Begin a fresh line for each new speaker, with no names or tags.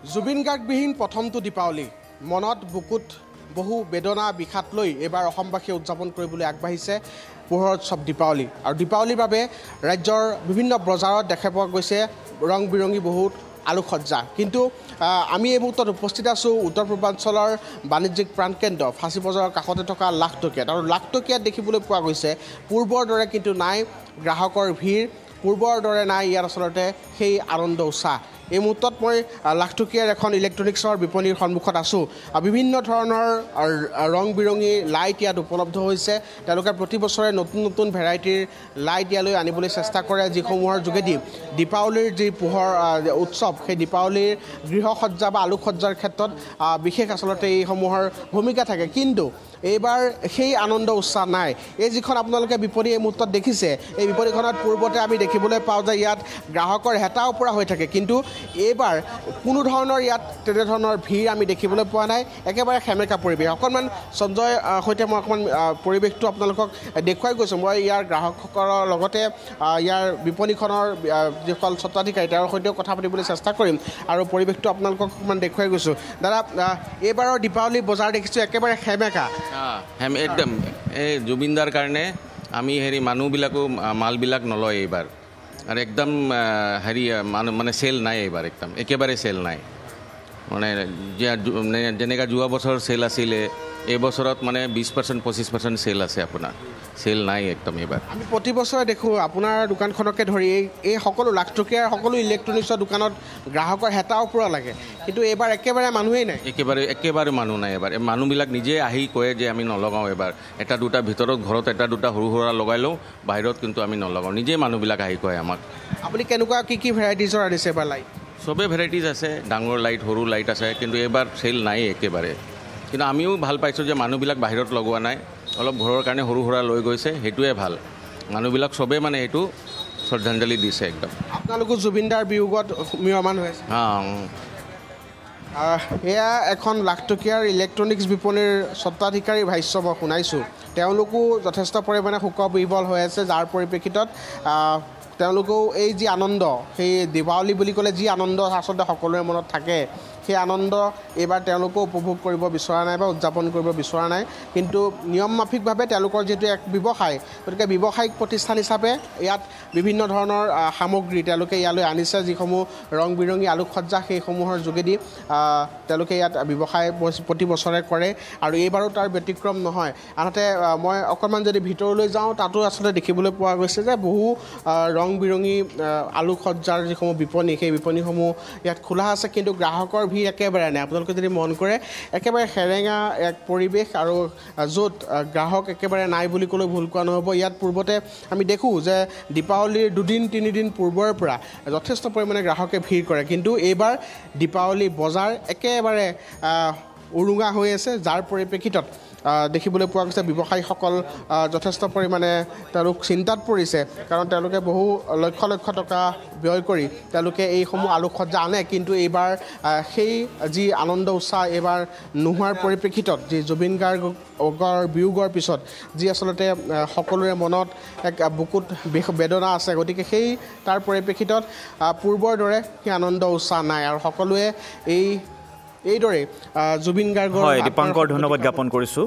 জুবিন গাৰ্গবিহীন প্ৰথমটো দীপাৱলী মনত বুকুত বহু বেদনা বিষাদ লৈ এবাৰ অসমবাসীয়ে উদযাপন কৰিবলৈ আগবাঢ়িছে পোহৰ উৎসৱ দীপাৱলী আৰু দীপাৱলীৰ বাবে ৰাজ্যৰ বিভিন্ন বজাৰত দেখা পোৱা গৈছে ৰং বিৰঙী বহুত আলোকসজ্জা কিন্তু আমি এই মুহূৰ্তত উপস্থিত আছোঁ উত্তৰ পূৰ্বাঞ্চলৰ বাণিজ্যিক প্ৰাণকেন্দ্ৰ ফাঁচী বজাৰৰ কাষতে থকা লাখটকীয়াত আৰু লাখটকীয়াত দেখিবলৈ পোৱা গৈছে পূৰ্বৰ দৰে কিন্তু নাই গ্ৰাহকৰ ভিৰ পূৰ্বৰ দৰে নাই ইয়াৰ আচলতে সেই আনন্দ উৎসাহ এই মুহূৰ্তত মই লাখটকীয়াৰ এখন ইলেক্ট্ৰনিক্সৰ বিপণীৰ সন্মুখত আছোঁ বিভিন্ন ধৰণৰ ৰং বিৰঙী লাইট ইয়াত উপলব্ধ হৈছে তেওঁলোকে প্ৰতি বছৰে নতুন নতুন ভেৰাইটিৰ লাইট ইয়ালৈ আনিবলৈ চেষ্টা কৰে যিসমূহৰ যোগেদি দীপাৱলীৰ যি পোহৰ উৎসৱ সেই দীপাৱলীৰ গৃহসজ্জা বা আলোকসজ্জাৰ ক্ষেত্ৰত বিশেষ আচলতে এইসমূহৰ ভূমিকা থাকে কিন্তু এইবাৰ সেই আনন্দ উৎসাহ নাই এই যিখন আপোনালোকে বিপণী এই মুহূৰ্তত দেখিছে এই বিপণীখনত পূৰ্বতে আমি দেখিবলৈ পাওঁ যে ইয়াত গ্ৰাহকৰ হেতা ওপৰা হৈ থাকে কিন্তু এইবাৰ কোনো ধৰণৰ ইয়াত তেনেধৰণৰ ভিৰ আমি দেখিবলৈ পোৱা নাই একেবাৰে সেমেকা পৰিৱেশ অকণমান সঞ্জয় সৈতে মই অকণমান পৰিৱেশটো আপোনালোকক দেখুৱাই গৈছোঁ মই ইয়াৰ গ্ৰাহকসকলৰ লগতে ইয়াৰ বিপণীখনৰ যিসকল স্বত্বাধিকাৰী তেওঁৰ সৈতেও কথা পাতিবলৈ চেষ্টা কৰিম আৰু পৰিৱেশটো আপোনালোকক অকণমান দেখুৱাই গৈছোঁ দাদা এইবাৰৰ দীপাৱলী বজাৰ দেখিছোঁ একেবাৰে সেমেকা
একদম এই জুবিনদাৰ কাৰণে আমি হেৰি মানুহবিলাকো মালবিলাক নলয় এইবাৰ আৰু একদম হেৰি মানে চেল নাই এইবাৰ একদম একেবাৰে চেল নাই মানে যেনেকৈ যোৱা বছৰ চেল আছিলে এই বছৰত মানে 20% 25% চেল আছে আপোনাৰ চেল নাই একদম এইবাৰ
আমি প্ৰতি বছৰে দেখোঁ আপোনাৰ দোকানখনকে ধৰি এই সকলো লাখটকীয়াৰ সকলো ইলেক্ট্ৰনিক্সৰ দোকানত গ্ৰাহকৰ হেতা ওপৰা লাগে কিন্তু এইবাৰ একেবাৰে মানুহেই নাই
একেবাৰে মানুহ নাই এবাৰ মানুহবিলাক নিজে আহি কয় যে আমি নলগাওঁ এবাৰ এটা দুটা ভিতৰত ঘৰত এটা দুটা সৰু সুৰা লগাই লওঁ বাহিৰত কিন্তু আমি নলগাওঁ নিজেই মানুহবিলাক আহি কয় আমাক
আপুনি কেনেকুৱা কি ভেৰাইটিজৰ আনিছে এবাৰ লাইট
চবেই ভেৰাইটিজ আছে ডাঙৰ লাইট সৰু লাইট আছে কিন্তু এইবাৰ চেল নাই একেবাৰে কিন্তু আমিও ভাল পাইছোঁ যে মানুহবিলাক বাহিৰত লগোৱা নাই অলপ ঘৰৰ কাৰণে সৰু সুৰা লৈ গৈছে সেইটোৱে ভাল মানুহবিলাক চবেই মানে এইটো শ্ৰদ্ধাঞ্জলি দিছে একদম
আপোনালোকো জুবিনদাৰ বিয়োগত ম্ৰিয়মান হৈ আছে এয়া এখন লাখটকীয়াৰ ইলেক্ট্ৰনিক্স বিপণীৰ স্বত্বাধিকাৰী ভাষ্য মই শুনাইছোঁ তেওঁলোকো যথেষ্ট পৰিমাণে শোক বিহ্বল হৈ আছে যাৰ পৰিপ্ৰেক্ষিতত তেওঁলোকেও এই যি আনন্দ সেই দীপাৱলী বুলি ক'লে যি আনন্দ আচলতে সকলোৰে মনত থাকে সেই আনন্দ এইবাৰ তেওঁলোকেও উপভোগ কৰিব বিচৰা নাই বা উদযাপন কৰিব বিচৰা নাই কিন্তু নিয়ম মাফিকভাৱে তেওঁলোকৰ যিহেতু এক ব্যৱসায় গতিকে ব্যৱসায়িক প্ৰতিষ্ঠান হিচাপে ইয়াত বিভিন্ন ধৰণৰ সামগ্ৰী তেওঁলোকে ইয়ালৈ আনিছে যিসমূহ ৰং বিৰঙী আলোকসজ্জা সেইসমূহৰ যোগেদি তেওঁলোকে ইয়াত ব্যৱসায় প্ৰতি বছৰে কৰে আৰু এইবাৰো তাৰ ব্যতিক্ৰম নহয় আনহাতে মই অকণমান যদি ভিতৰলৈ যাওঁ তাতো আচলতে দেখিবলৈ পোৱা গৈছে যে বহু ৰং বিৰঙী আলোকসজ্জাৰ যিসমূহ বিপণী সেই বিপণীসমূহ ইয়াত খোলা আছে কিন্তু গ্ৰাহকৰ ভিৰ একেবাৰে নাই আপোনালোকে যদি মন কৰে একেবাৰে সেৰেঙা এক পৰিৱেশ আৰু য'ত গ্ৰাহক একেবাৰে নাই বুলি ক'লেও ভুল কোৱা নহ'ব ইয়াত পূৰ্বতে আমি দেখোঁ যে দীপাৱলীৰ 2-3 দিন পূৰ্বৰ পৰা যথেষ্ট পৰিমাণে গ্ৰাহকে ভিৰ কৰে কিন্তু এইবাৰ দীপাৱলী বজাৰ একেবাৰে উৰুঙা হৈ আছে যাৰ পৰিপ্ৰেক্ষিতত দেখিবলৈ পোৱা গৈছে ব্যৱসায়ীসকল যথেষ্ট পৰিমাণে তেওঁলোক চিন্তাত পৰিছে কাৰণ তেওঁলোকে বহু লক্ষ লক্ষ টকা ব্যয় কৰি তেওঁলোকে এইসমূহ আলোকসজ্জা আনে কিন্তু এইবাৰ সেই যি আনন্দ উৎসাহ এইবাৰ নোহোৱাৰ পৰিপ্ৰেক্ষিতত যি জুবিন গাৰ্গৰ বিয়োগৰ পিছত যি আচলতে সকলোৰে মনত এক বুকুত বেদনা আছে গতিকে সেই তাৰ পৰিপ্ৰেক্ষিতত পূৰ্বৰ দৰে সেই আনন্দ উৎসাহ নাই আৰু সকলোৱে এইদৰে জুবিন গাৰ্গৰ
দীপাংকৰ ধন্যবাদ জ্ঞাপন কৰিছোঁ।